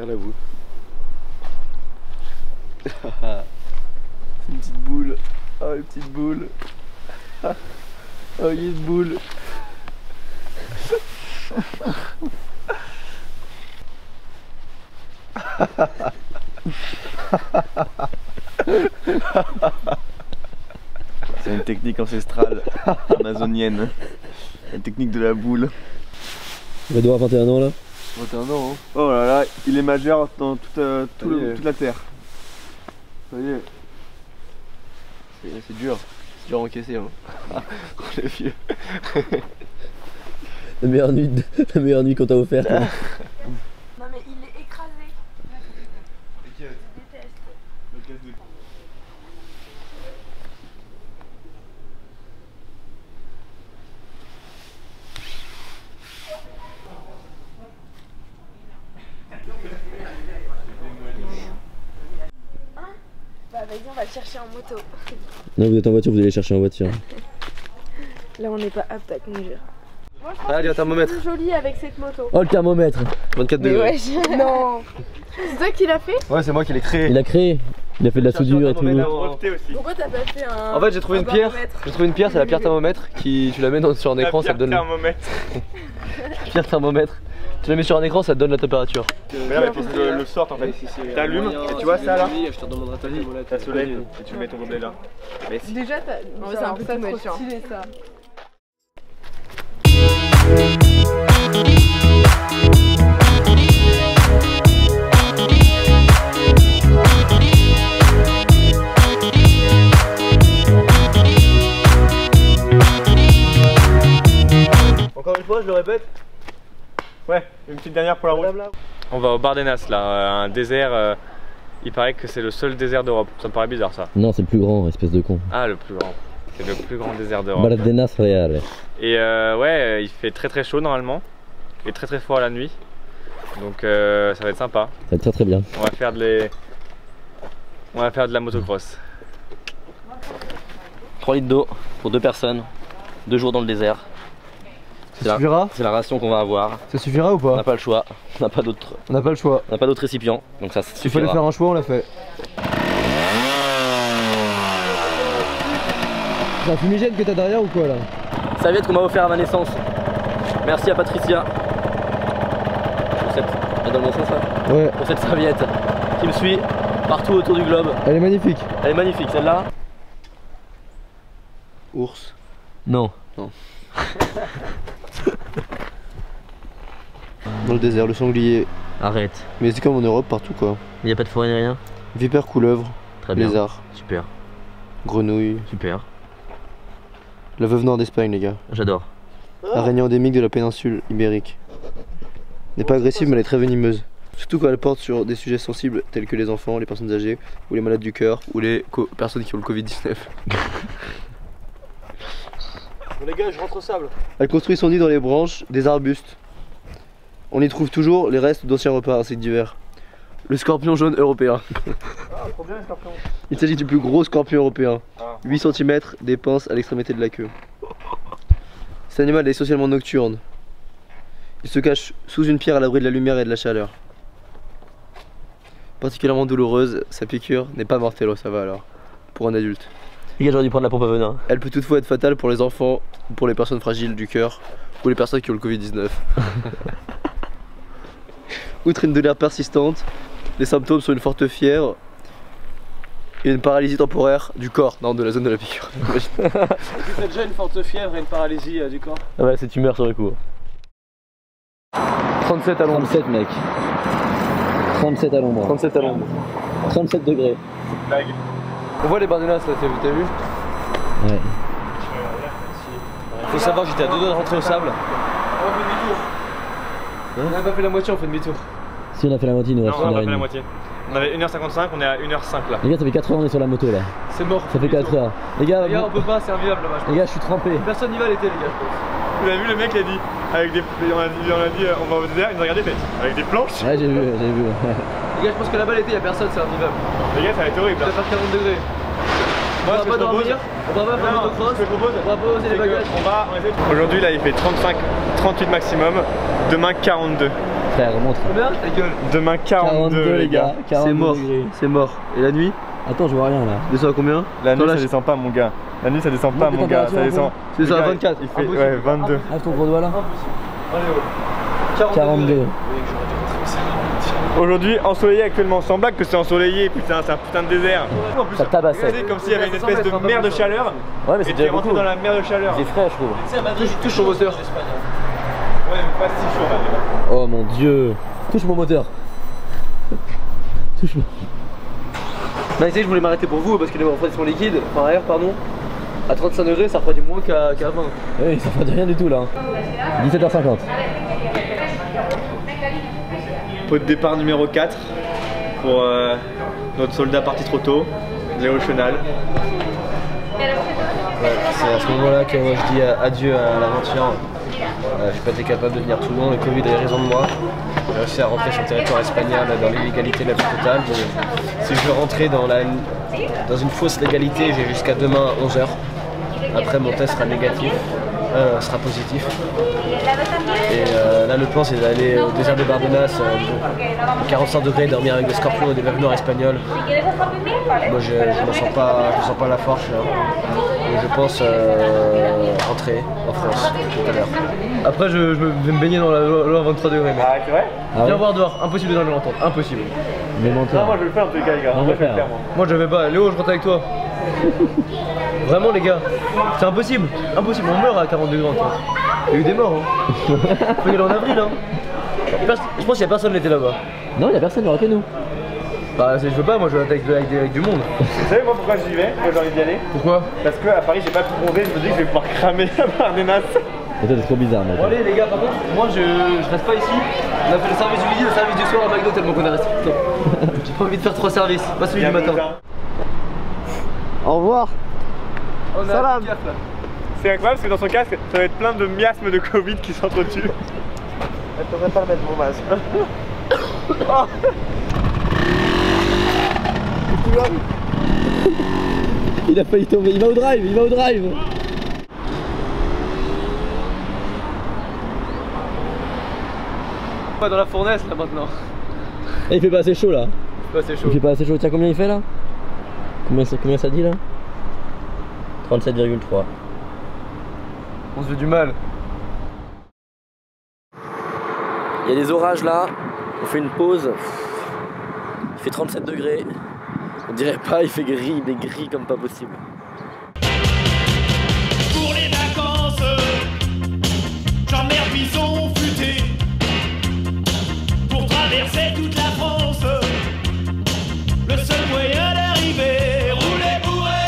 Regarde la boule. C'est une petite boule. Oh, une petite boule. Oh, il y a une boule. C'est une technique ancestrale amazonienne. La technique de la boule. Il va devoir 21 ans là. 21 ans, hein. Oh là là, il est majeur dans toute la terre. Ça y est. C'est dur à encaisser, hein. On est vieux. La meilleure nuit qu'on t'a offerte. Non mais il est écrasé. Je déteste. Bah vas-y, on va le chercher en moto. Non, vous êtes en voiture, vous allez chercher en voiture. Là on n'est pas apte à conduire. Moi je pense Allez, que un thermomètre. c'est plus joli avec cette moto. Oh, le thermomètre. 24 Mais degrés. ouais, non. C'est toi qui l'as fait? Ouais, c'est moi qui l'ai créé. Il a créé. Il a fait de la soudure et tout. Pourquoi t'as pas fait un... En fait, j'ai trouvé une pierre. baromètre? J'ai trouvé une pierre, c'est la pierre thermomètre qui tu la mets sur un écran, ça te donne. Pierre thermomètre. Tu la mets sur un écran, ça te donne la température. Mais là, il faut que le sorte en fait. T'allumes, et tu vois ça là, t'as le soleil et tu mets ton gobelet là. Mais si. Déjà t'as... Non, c'est un peu trop stylé ça. Encore une fois, je le répète. Ouais, une petite dernière pour la route. On va au Bardenas là, un désert. Il paraît que c'est le seul désert d'Europe. Ça me paraît bizarre ça. Non, c'est le plus grand, espèce de con. Ah, le plus grand. C'est le plus grand désert d'Europe. Bardenas Real. Et ouais, il fait très chaud normalement. Il fait très froid la nuit. Donc ça va être sympa. Ça va être très très bien. On va faire de la motocross. 3 litres d'eau pour 2 personnes, 2 jours dans le désert. Ça suffira? C'est la ration qu'on va avoir. Ça suffira ou On n'a pas? pas le choix. On n'a pas d'autre. On n'a pas le choix. On n'a pas d'autre récipient. Donc ça Il suffira. fallait faire un choix, on l'a fait. C'est un fumigène que t'as derrière ou quoi là? Serviette qu'on m'a offert à ma naissance. Merci à Patricia. Pour cette... Elle est dans le bon sens là? Ouais. Pour cette serviette qui me suit partout autour du globe. Elle est magnifique. Elle est magnifique celle-là. Ours. Non. Non. Dans le désert, le sanglier. Arrête. Mais c'est comme en Europe partout quoi. Il n'y a pas de forêt ni rien? Vipère, couleuvre, Très bien. lézard, Super. grenouille. Super. La veuve noire d'Espagne les gars. J'adore. Araignée endémique de la péninsule ibérique. N'est pas agressive mais elle est très venimeuse. Surtout quand elle porte sur des sujets sensibles tels que les enfants, les personnes âgées, ou les malades du cœur, ou les personnes qui ont le Covid-19. Bon les gars, je rentre au sable. Elle construit son nid dans les branches des arbustes. On y trouve toujours les restes d'anciens repas insectes divers. Le scorpion jaune européen. Ah, trop bien les scorpions. Il s'agit du plus gros scorpion européen. Ah. 8 cm d'épaisse à l'extrémité de la queue. Cet animal est essentiellement nocturne. Il se cache sous une pierre à l'abri de la lumière et de la chaleur. Particulièrement douloureuse, sa piqûre n'est pas mortelle, ça va alors, pour un adulte. Les gars, j'aurais dû prendre la pompe à venin. Elle peut toutefois être fatale pour les enfants, ou pour les personnes fragiles du cœur, ou les personnes qui ont le Covid-19. Outre une douleur persistante, les symptômes sont une forte fièvre et une paralysie temporaire du corps, non de la zone de la piqûre. Est-ce que t'as déjà une forte fièvre et une paralysie du corps? Ah ouais, c'est tumeur sur le coup. 37 à l'ombre. 37 mec. 37 à l'ombre. 37 à l'ombre. 37 degrés. Blague. On voit les Bardenas là, t'as vu? Ouais. Faut savoir, j'étais à 2 doigts de rentrer au sable. On fait demi-tour. On n'a pas fait la moitié, on fait demi-tour. Si on a fait la moitié, il nous reste Non, on a pas 1h30. fait la moitié. On avait 1h55, on est à 1h05 là. Les gars, ça fait 4 heures on est sur la moto là. C'est mort. Ça fait 4 heures. Les gars, on peut pas, c'est invivable là-bas. les gars, je suis trempé. Personne n'y va l'été, les gars, je pense. Vous avez vu le mec qui a dit, avec des, on a dit on va au désert, il nous a regardé, fait avec des planches. Ouais, j'ai vu, j'ai vu. Les gars, je pense que là-bas l'été, y'a personne, c'est invivable. Les gars, ça va être horrible. Ça va faire 40 degrés. Moi, On va pas dormir, on va pas faire motocross, ce que je propose, on va pas poser les bagages. Aujourd'hui, là, il fait 35, 38 maximum. Demain, 42. Frère, montre. Combien? Ta gueule. Demain, 42 les gars. 42 C'est mort, degrés. c'est mort. Et la nuit? Attends, je vois rien là. Descend à combien? La nuit, Attends, ça descend pas, mon gars. La nuit, ça descend pas, mon gars. Ça descend. C'est ça, Les gars, 24. Il fait ouais, 22. Lève ton gros doigt là. Allez, oh. 42. Aujourd'hui, ensoleillé actuellement, sans blague que c'est ensoleillé, putain, c'est un putain de désert. En plus, Ça tabassait. c'est comme s'il y avait une espèce de mer de chaleur. Ouais, mais c'est Et tu es déjà rentré beaucoup. dans la mer de chaleur. C'est frais, je trouve. Touche ton moteur. Ouais, mais pas si chaud, là. Oh mon dieu. Touche mon moteur. Touche-moi. Bah, tu sais, je voulais m'arrêter pour vous parce que les refroidissements liquides, enfin air, pardon, à 35 degrés, ça refroidit moins qu'à 20. Oui, ça fait rien du tout là. 17h50. Pot de départ numéro 4 pour notre soldat parti trop tôt, Léo Chenal. C'est à ce moment-là que moi je dis adieu à l'aventure. J'ai pas été capable de venir tout le long, le Covid a eu raison de moi. J'ai réussi à rentrer sur le territoire espagnol dans l'illégalité la plus totale. Si je veux rentrer dans une fausse légalité, j'ai jusqu'à demain à 11h. Après mon test sera négatif, sera positif. Et là le plan c'est d'aller au désert de Bardenas, 45 degrés, dormir avec des scorpions et des veuves noires espagnoles. Moi je ne sens pas la force là. Et je pense rentrer en France tout à l'heure. Après, je vais me baigner dans l'eau à 23 degrés. Mec. Ah, c'est vrai? Viens voir dehors, impossible de l'entendre, impossible. Mais menteur. Non, moi je vais le faire en tous les cas, les gars. On va Moi, je vais le faire. faire, moi. Moi, je vais pas. Léo, je rentre avec toi. Vraiment, les gars, c'est impossible. Impossible, on meurt à 40 degrés en France. Il y a eu des morts. Hein. Faut y aller en avril. Hein. Je pense qu'il y a personne l'été là-bas. Non, y'a personne, il y aura que nous. Bah, je veux pas, moi je veux être avec du monde. Vous savez moi pourquoi j'y vais? Pourquoi j'ai envie d'y aller? Pourquoi? Parce que à Paris j'ai pas pu bronzer, je me dis que je vais pouvoir cramer à Bardenas. C'est trop bizarre, mec. Bon, allez, les gars, par contre, moi je reste pas ici. On a fait le service du midi, le service du soir à McDo tellement qu'on est resté tout le temps. J'ai pas envie de faire 3 services, pas celui du matin. Au revoir. On a Salam. un gaffe, là. C'est incroyable parce que dans son casque, ça va être plein de miasmes de Covid qui s'entretuent. Elle devrait pas mettre mon masque. Il a failli tomber, il va au drive, il va au drive. Pas dans la fournaise là maintenant. Et il fait pas assez chaud là. Ouais, c'est chaud. Il fait pas assez chaud. Tiens, combien il fait là? Combien ça dit là? 37,3. On se fait du mal. Il y a des orages là, on fait une pause. Il fait 37 degrés. On dirait pas, il fait gris, mais gris comme pas possible. Pour les vacances, j'emmerde bison futé. Pour traverser toute la France, le seul moyen d'arriver, rouler bourré.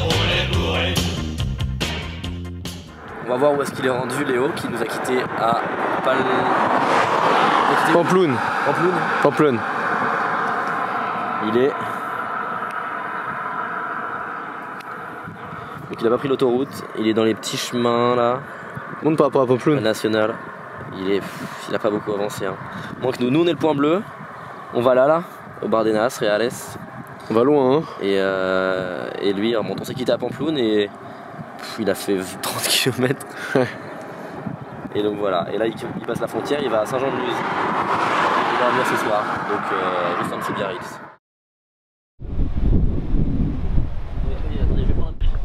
Rouler bourré. On va voir où est-ce qu'il est rendu, Léo, qui nous a quitté à Pamploune. Pamploune. Pamploune. Il est... Donc il a pas pris l'autoroute, il est dans les petits chemins là. Monte par rapport à Pamploune. National. Il a pas beaucoup avancé. Hein. Moins que nous. Nous on est le point bleu. On va là, au Bardenas, Reales. On va loin, hein. Et lui, on s'est quitté à Pamploune et il a fait 30 km. Et donc voilà. Et là il passe la frontière, il va à Saint-Jean-de-Luz. Il va revenir ce soir. Donc juste un petit Biarritz.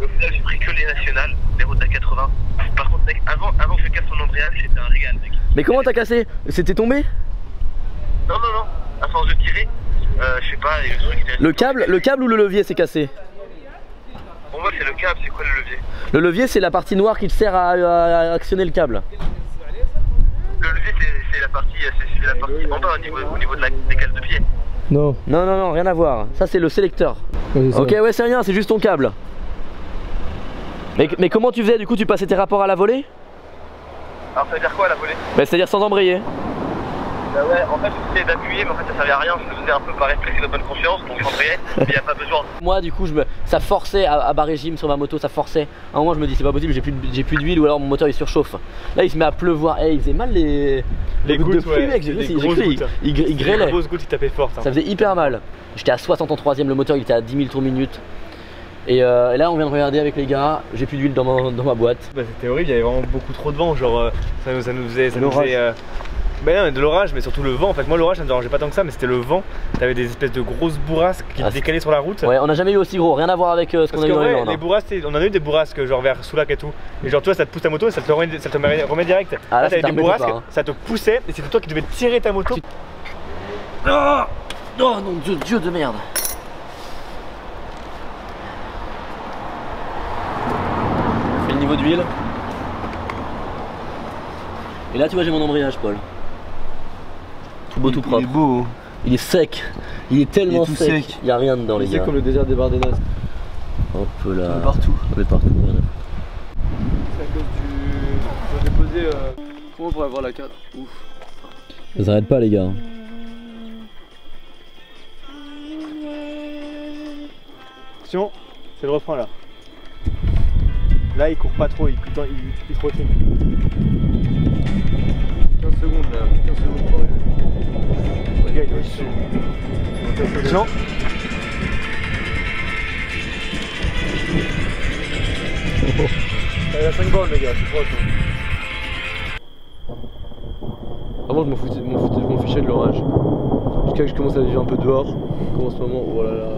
Au final, j'ai pris que les nationales, les routes A80. Par contre, mec, avant que je casse mon embrayage, c'était un régal, mec. Mais comment t'as cassé? C'était tombé? Non, à force de tirer, je sais pas, et le truc était... Le câble ou le levier s'est cassé? Pour moi, c'est le câble, c'est quoi le levier? Le levier c'est la partie noire qui te sert à actionner le câble. Le levier, c'est la partie en bas, au niveau des cales de pied. Non, rien à voir. Ça c'est le sélecteur. Ok, ouais, c'est rien, c'est juste ton câble. Mais comment tu faisais du coup? Tu passais tes rapports à la volée? Alors ça veut dire quoi la volée? Bah, c'est-à-dire sans embrayer. Bah ouais, en fait j'essayais d'appuyer mais en fait ça servait à rien, je le faisais un peu par réflexe de bonne conscience, donc j'embrayais, mais y a pas besoin. Moi du coup ça forçait à bas régime sur ma moto, ça forçait. À un moment je me dis c'est pas possible, j'ai plus d'huile ou alors mon moteur il surchauffe. Là il se met à pleuvoir, il faisait mal les gouttes de pluie, mec, il grêlait. Les grosses gouttes il tapait fort. Ça faisait hyper mal. J'étais à 60 en 3ème, le moteur il était à 10 000 tours minute. Et là on vient de regarder avec les gars, j'ai plus d'huile dans ma boîte. Bah, c'était horrible, il y avait vraiment beaucoup trop de vent, genre ça nous faisait bah non, mais de l'orage, mais surtout le vent. En fait, moi, l'orage, ça me dérangeait pas tant que ça, mais c'était le vent. T'avais des espèces de grosses bourrasques qui décalaient sur la route. Ouais, on a jamais eu aussi gros, rien à voir avec ce qu'on a eu dans les Landes. Les bourrasques, on en a eu des bourrasques, genre vers Soulac et tout. Et genre, toi, ça te pousse ta moto et ça te remet direct. Ah, là, t'avais des bourrasques, ça te poussait et c'était toi qui devais tirer ta moto. Oh non, Dieu de merde. On fait le niveau d'huile. Et là, tu vois, j'ai mon embrayage, Paul. Tout beau, tout propre. Il est beau. Il est sec. Il est tellement sec. Il n'y a rien dedans, les gars. C'est comme le désert des Bardenas. Hop là. On est partout. On est partout. C'est à cause du. J'ai posé. Comment on pourrait voir la carte? Ouf. Ça s'arrête pas, les gars. Attention, c'est le refrain là. Là, il court pas trop, il trottine. 15 secondes là. 15 secondes pour arriver. Le gars, il doit être chaud. Attention. Il a 5 bornes, les gars, c'est proche. Avant, je m'en fichais de l'orage. Jusqu'à que je commence à vivre un peu dehors. Comme en ce moment, oh là là.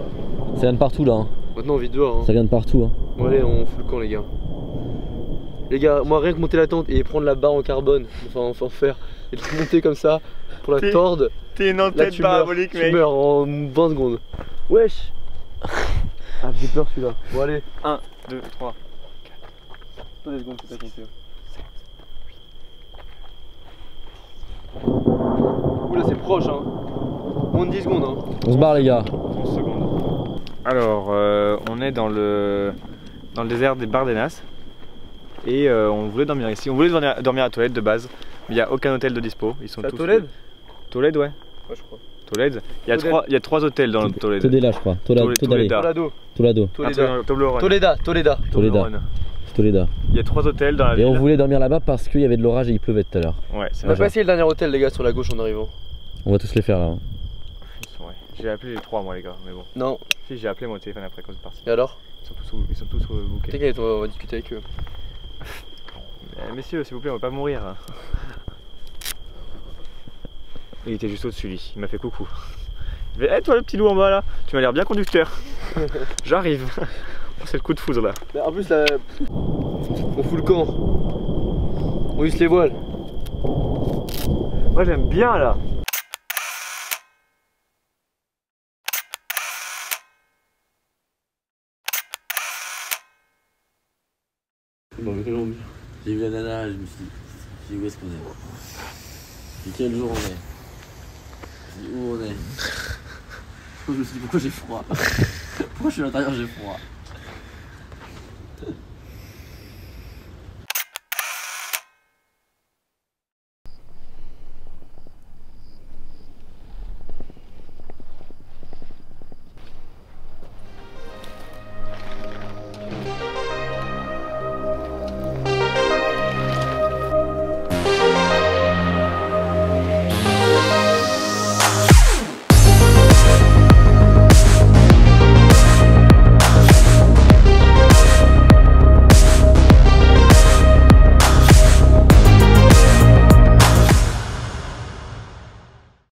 Ça vient de partout, là. Hein. Maintenant, on vit dehors. Hein. Ça vient de partout. Hein. Bon, allez, on fout le camp, les gars. Les gars, moi, rien que monter la tente et prendre la barre en carbone, enfin en fer, et de monter comme ça pour la tordre. T'es une antenne parabolique, mec. Tu meurs en 20 secondes. Wesh. Ah, j'ai peur celui-là. Bon, allez. 1, 2, 3. 4. Let's go, c'est pas compter. Oula, c'est proche, hein. Moins de 10 secondes, hein. On se barre, les gars. 11 secondes. Alors, on est dans le désert des Bardenas. Et on voulait dormir ici. On voulait dormir à Tolède de base. Mais il n'y a aucun hôtel de dispo. Ils sont tous. Tolède ? Tolède, ouais. Ouais, je crois. Tolède. Il y a 3 hôtels dans le Tolède. Toleda, je crois. Toleda. Toleda. Il y a 3 hôtels dans la ville. Et on voulait dormir là-bas parce qu'il y avait de l'orage et il pleuvait tout à l'heure. Ouais, c'est On va pas essayer le dernier hôtel, les gars, sur la gauche en arrivant. On va tous les faire là. Hein. Ouais. J'ai appelé les 3, moi, les gars, mais bon. Non. Si, j'ai appelé mon téléphone après quand c'est parti. Et alors? Ils sont tous bookés. T'inquiète, on va discuter avec eux. Messieurs, s'il vous plaît, on va pas mourir. Il était juste au-dessus, lui. Il m'a fait coucou. Il fait, hey, toi, le petit loup en bas là, tu m'as l'air bien conducteur. J'arrive. Oh, c'est le coup de foudre là. Bah, en plus, là, on fout le camp. On hisse les voiles. Moi, j'aime bien là. J'ai vu la nana, je me suis dit où est-ce qu'on est? Et quel jour on est? Je me suis dit où on est? Je me suis dit pourquoi j'ai froid? Pourquoi je suis à l'intérieur, j'ai froid?